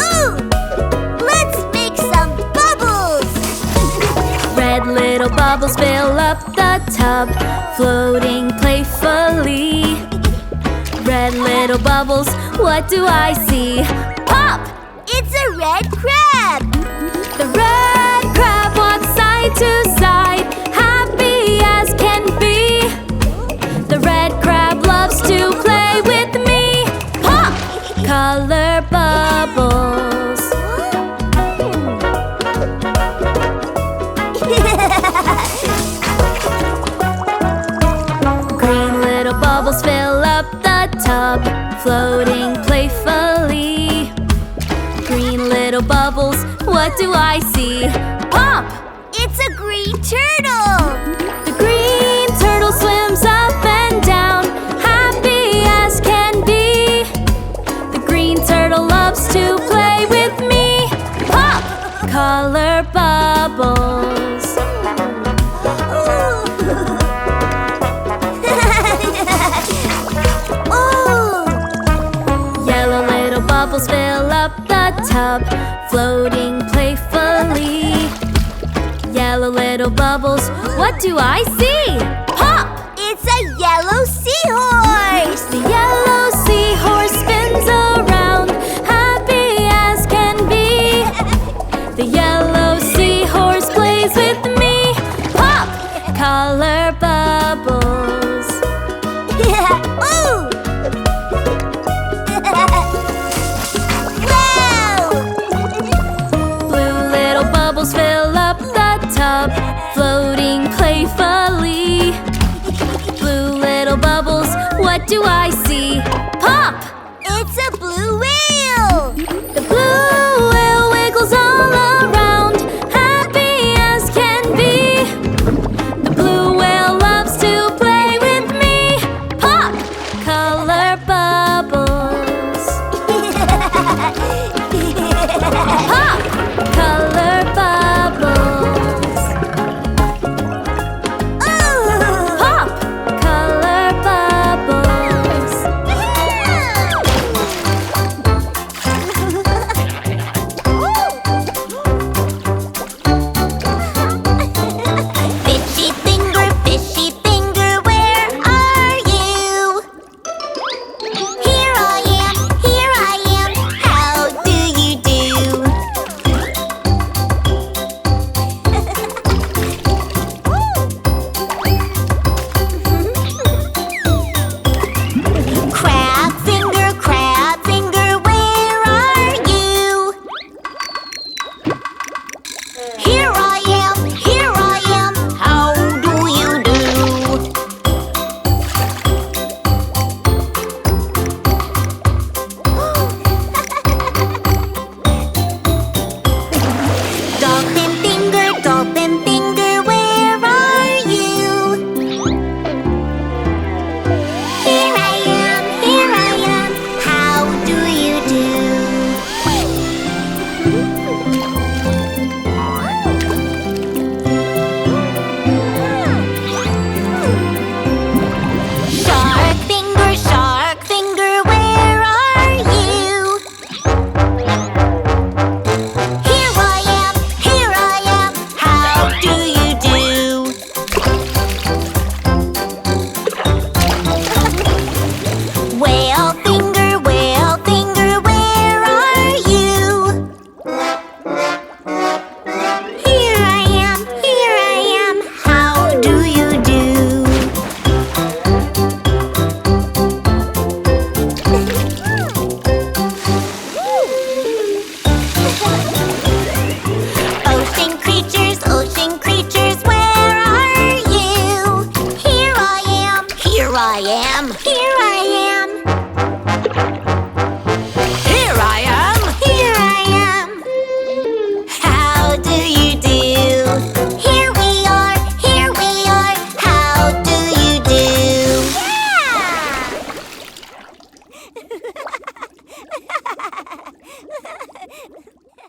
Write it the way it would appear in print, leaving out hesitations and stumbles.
Ooh! Let's make some bubbles! Red little bubbles fill up the tub, floating playfully. Red little bubbles, what do I see? Pop! It's a red crab! The red crab walks side to side, happy as can be. The red crab loves to play with me. Pop! Color bubbles. Green little bubbles fill up the tub, floating playfully. Green little bubbles, what do I see? Pop! It's a green turtle! The green turtle swims up and down, happy as can be. The green turtle loves to play with me. Pop! Color bubbles. Yellow little bubbles fill up the tub, floating playfully. Yellow little bubbles, what do I see? Pop! It's a yellow seahorse! The yellow seahorse spins around, happy as can be. The yellow seahorse plays with me. Pop! Color bubbles. Ooh! Wow! Blue little bubbles fill up the tub, floating playfully. Blue little bubbles, what do I